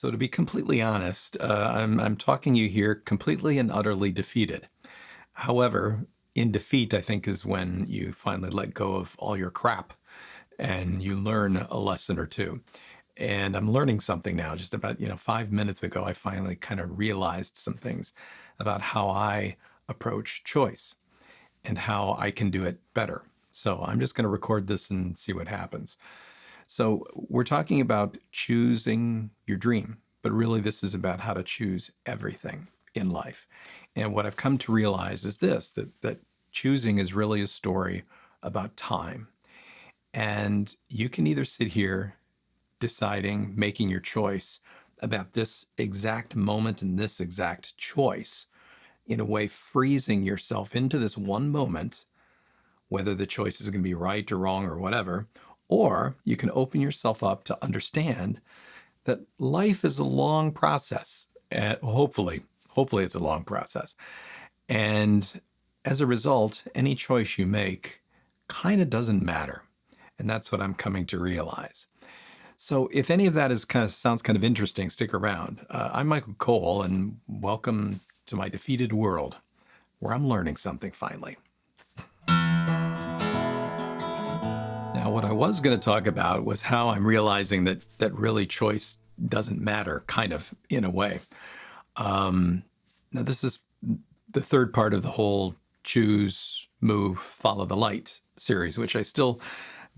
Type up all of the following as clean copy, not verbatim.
So to be completely honest, I'm talking you here completely and utterly defeated. However, in defeat, I think is when you finally let go of all your crap and you learn a lesson or two. And I'm learning something now. Just about 5 minutes ago, I finally kind of realized some things about how I approach choice and how I can do it better. So I'm just going to record this and see what happens. So we're talking about choosing your dream, but really this is about how to choose everything in life. And what I've come to realize is this, that choosing is really a story about time. And you can either sit here deciding, making your choice about this exact moment and this exact choice, in a way freezing yourself into this one moment, whether the choice is going to be right or wrong or whatever, or you can open yourself up to understand that life is a long process. And hopefully it's a long process. And as a result, any choice you make kind of doesn't matter. And that's what I'm coming to realize. So if any of that sounds kind of interesting, stick around. I'm Michael Kowal, and welcome to my defeated world, where I'm learning something finally. Now, what I was going to talk about was how I'm realizing that really choice doesn't matter, kind of, in a way. Now, this is the third part of the whole choose, move, follow the light series, which I still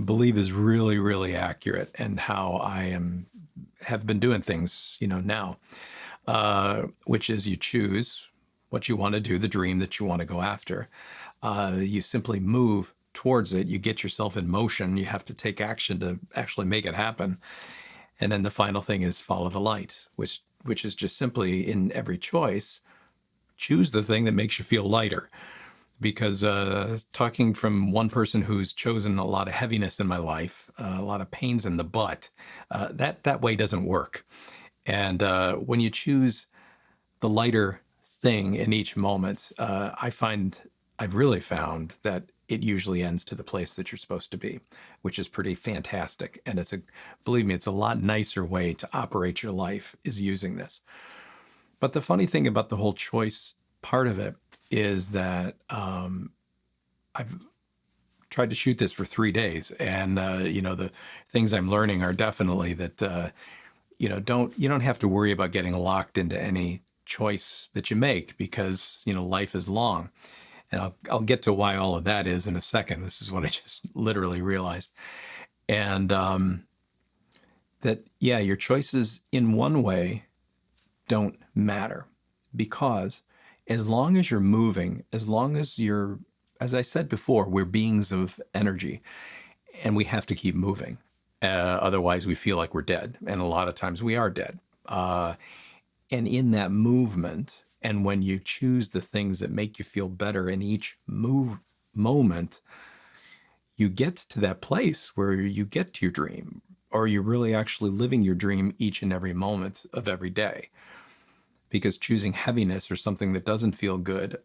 believe is really, really accurate, and how have been doing things, now, which is you choose what you want to do, the dream that you want to go after. You simply move towards it. You get yourself in motion. You have to take action to actually make it happen. And then the final thing is follow the light, which is just simply, in every choice, choose the thing that makes you feel lighter. Because talking from one person who's chosen a lot of heaviness in my life, a lot of pains in the butt, that way doesn't work. And when you choose the lighter thing in each moment, I've really found that it usually ends to the place that you're supposed to be, which is pretty fantastic. And believe me, it's a lot nicer way to operate your life, is using this. But the funny thing about the whole choice part of it is that I've tried to shoot this for 3 days, and the things I'm learning are definitely that you don't have to worry about getting locked into any choice that you make, because life is long. And I'll get to why all of that is in a second. This is what I just literally realized. And your choices in one way don't matter, because as long as you're moving, as long as as I said before, we're beings of energy, and we have to keep moving. Otherwise, we feel like we're dead. And a lot of times we are dead. And in that movement, and when you choose the things that make you feel better in each moment, you get to that place where you get to your dream, or you're really actually living your dream each and every moment of every day. Because choosing heaviness or something that doesn't feel good,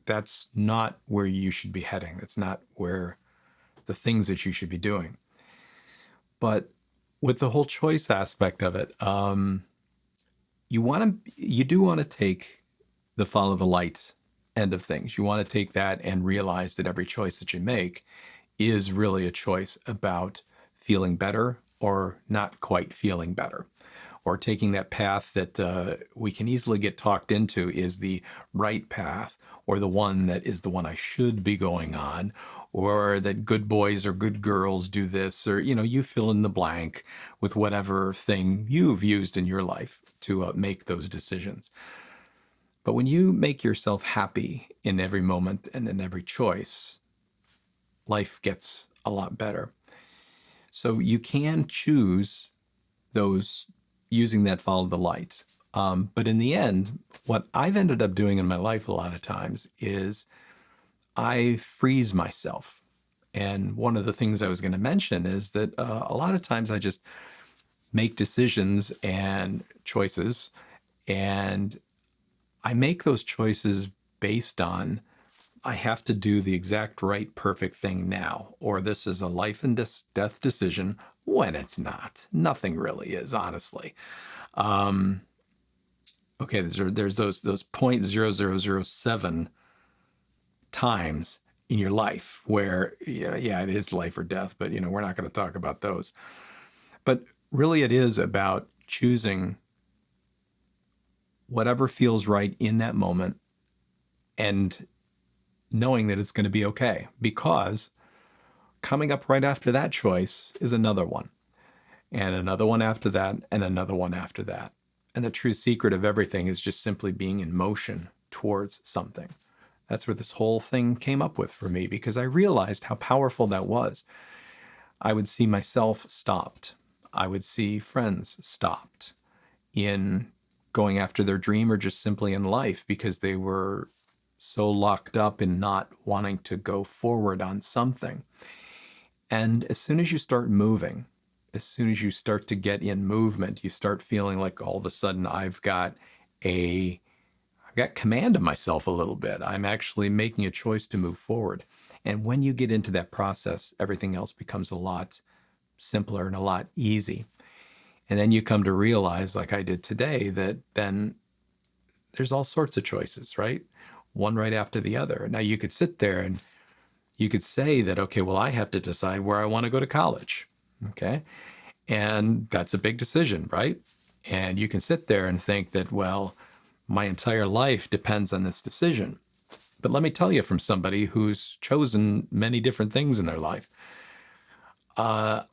that's not where you should be heading. That's not where the things that you should be doing. But with the whole choice aspect of it, you do want to take the follow the light end of things. You want to take that and realize that every choice that you make is really a choice about feeling better or not quite feeling better, or taking that path that we can easily get talked into is the right path, or the one that is the one I should be going on, or that good boys or good girls do this, or, you fill in the blank with whatever thing you've used in your life to make those decisions. But when you make yourself happy in every moment and in every choice, life gets a lot better. So you can choose those using that follow the light. But in the end, what I've ended up doing in my life a lot of times is I freeze myself. And one of the things I was going to mention is that a lot of times I just make decisions and choices, and I make those choices based on I have to do the exact right, perfect thing now, or this is a life and death decision, when it's not. Nothing really is, honestly. Okay, there's those 0.0007 times in your life where, yeah, it is life or death, but we're not going to talk about those. But really, it is about choosing whatever feels right in that moment and knowing that it's going to be okay, because coming up right after that choice is another one, and another one after that, and another one after that. And the true secret of everything is just simply being in motion towards something. That's where this whole thing came up with for me, because I realized how powerful that was. I would see myself stopped. I would see friends stopped in going after their dream, or just simply in life, because they were so locked up in not wanting to go forward on something. And as soon as you start moving, as soon as you start to get in movement, you start feeling like all of a sudden I've got command of myself a little bit. I'm actually making a choice to move forward. And when you get into that process, everything else becomes a lot simpler and a lot easy. And then you come to realize, like I did today, that then there's all sorts of choices, right? One right after the other. Now you could sit there and you could say that, okay, well, I have to decide where I want to go to college. Okay. And that's a big decision, right? And you can sit there and think that, well, my entire life depends on this decision. But let me tell you, from somebody who's chosen many different things in their life, I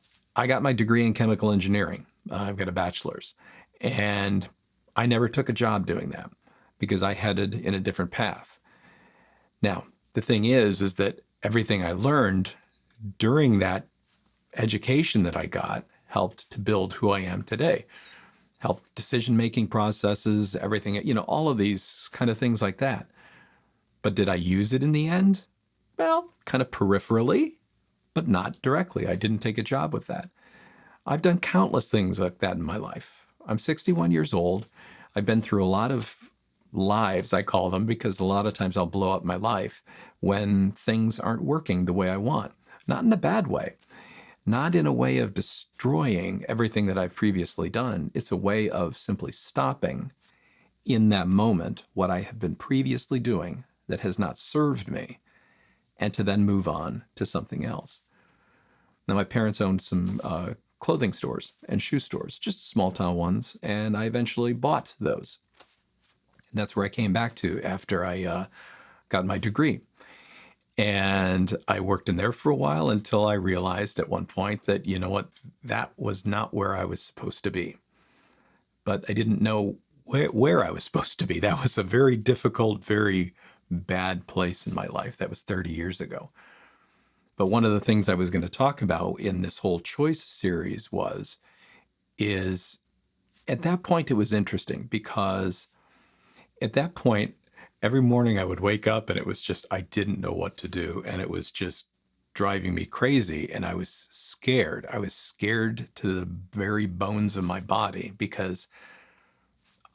got my degree in chemical engineering. I've got a bachelor's, and I never took a job doing that because I headed in a different path. Now, the thing is that everything I learned during that education that I got helped to build who I am today, helped decision-making processes, everything, all of these kind of things like that. But did I use it in the end? Well, kind of peripherally, but not directly. I didn't take a job with that. I've done countless things like that in my life. I'm 61 years old. I've been through a lot of lives, I call them, because a lot of times I'll blow up my life when things aren't working the way I want. Not in a bad way, not in a way of destroying everything that I've previously done. It's a way of simply stopping in that moment what I have been previously doing that has not served me, and to then move on to something else. Now, my parents owned some clothing stores and shoe stores, just small town ones, and I eventually bought those. And that's where I came back to after I got my degree. And I worked in there for a while until I realized at one point that, that was not where I was supposed to be. But I didn't know where I was supposed to be. That was a very difficult, very bad place in my life. That was 30 years ago. But one of the things I was going to talk about in this whole choice series is at that point, it was interesting because at that point, every morning I would wake up and it was just, I didn't know what to do. And it was just driving me crazy. And I was scared. I was scared to the very bones of my body because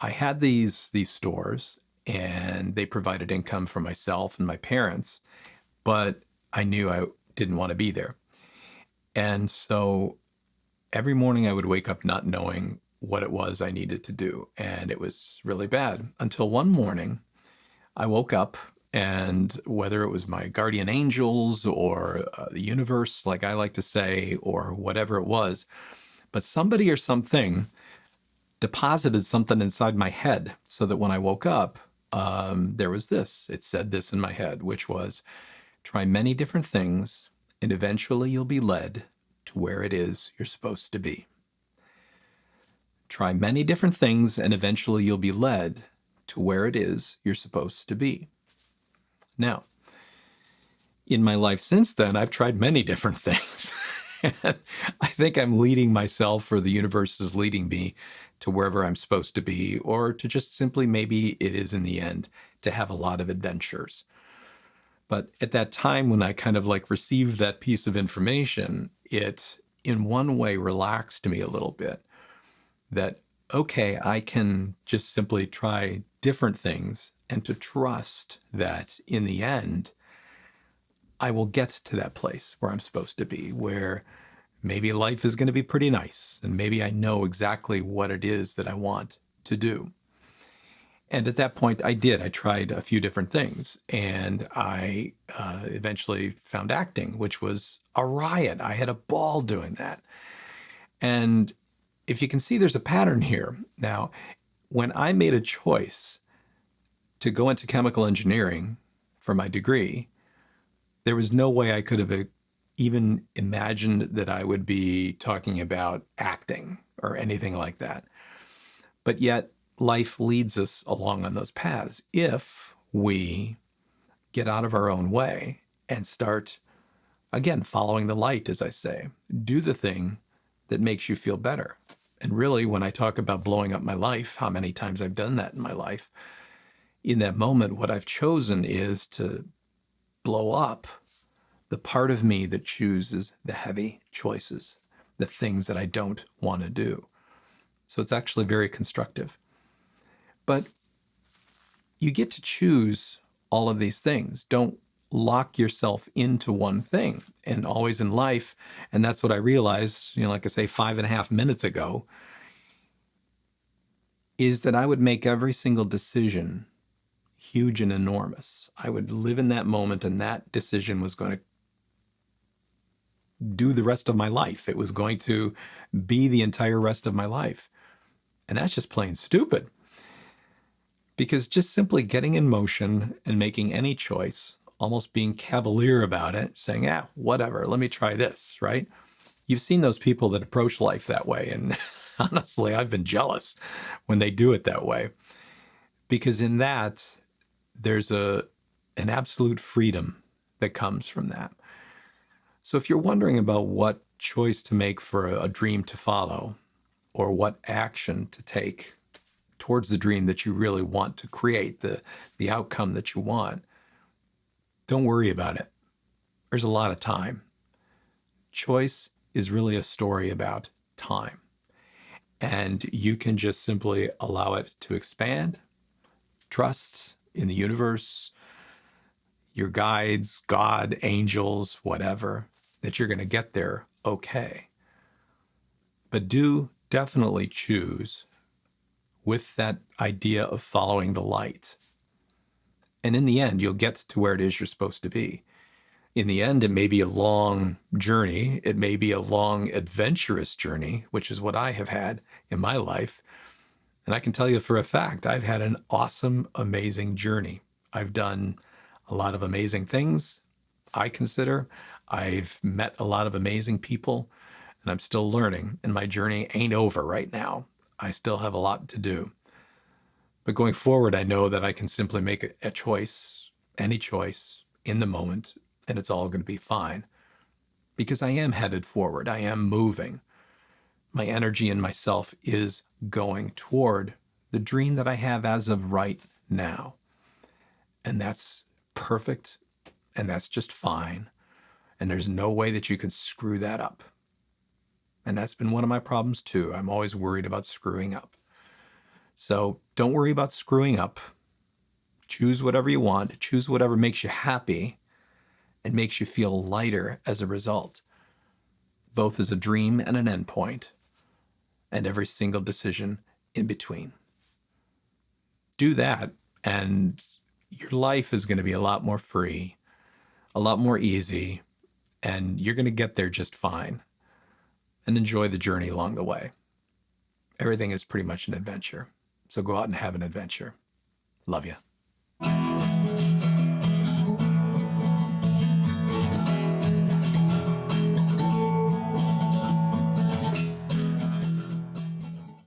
I had these stores and they provided income for myself and my parents, but I knew I didn't want to be there. And so every morning I would wake up not knowing what it was I needed to do. And it was really bad until one morning I woke up, and whether it was my guardian angels or the universe, like I like to say, or whatever it was, but somebody or something deposited something inside my head so that when I woke up, there was this. It said this in my head, which was, try many different things, and eventually you'll be led to where it is you're supposed to be. Try many different things, and eventually you'll be led to where it is you're supposed to be. Now, in my life since then, I've tried many different things. I think I'm leading myself, or the universe is leading me to wherever I'm supposed to be, or to just simply, maybe it is in the end, to have a lot of adventures. But at that time when I kind of received that piece of information, it in one way relaxed me a little bit that, okay, I can just simply try different things and to trust that in the end, I will get to that place where I'm supposed to be, where maybe life is going to be pretty nice, and maybe I know exactly what it is that I want to do. And at that point, I did. I tried a few different things, and I eventually found acting, which was a riot. I had a ball doing that. And if you can see, there's a pattern here. Now, when I made a choice to go into chemical engineering for my degree, there was no way I could have even imagined that I would be talking about acting or anything like that. But yet, life leads us along on those paths if we get out of our own way and start, again, following the light, as I say. Do the thing that makes you feel better. And really, when I talk about blowing up my life, how many times I've done that in my life, in that moment, what I've chosen is to blow up the part of me that chooses the heavy choices, the things that I don't want to do. So it's actually very constructive. But you get to choose all of these things. Don't lock yourself into one thing. And always in life, and that's what I realized, like I say, 5.5 minutes ago, is that I would make every single decision huge and enormous. I would live in that moment, and that decision was going to do the rest of my life. It was going to be the entire rest of my life. And that's just plain stupid. Because just simply getting in motion and making any choice, almost being cavalier about it, saying, whatever, let me try this, right? You've seen those people that approach life that way. And honestly, I've been jealous when they do it that way. Because in that, there's an absolute freedom that comes from that. So if you're wondering about what choice to make for a dream to follow, or what action to take towards the dream that you really want to create, the outcome that you want, don't worry about it. There's a lot of time. Choice is really a story about time. And you can just simply allow it to expand, trust in the universe, your guides, God, angels, whatever, that you're going to get there okay. But do definitely choose with that idea of following the light. And in the end, you'll get to where it is you're supposed to be. In the end, it may be a long journey. It may be a long, adventurous journey, which is what I have had in my life. And I can tell you for a fact, I've had an awesome, amazing journey. I've done a lot of amazing things, I consider. I've met a lot of amazing people, and I'm still learning. And my journey ain't over right now. I still have a lot to do. But going forward, I know that I can simply make a choice, any choice, in the moment, and it's all going to be fine. Because I am headed forward. I am moving. My energy and myself is going toward the dream that I have as of right now. And that's perfect, and that's just fine. And there's no way that you can screw that up. And that's been one of my problems too. I'm always worried about screwing up. So don't worry about screwing up. Choose whatever you want. Choose whatever makes you happy and makes you feel lighter as a result, both as a dream and an endpoint, and every single decision in between. Do that, and your life is going to be a lot more free, a lot more easy, and you're going to get there just fine. And enjoy the journey along the way. Everything is pretty much an adventure. So go out and have an adventure. Love you.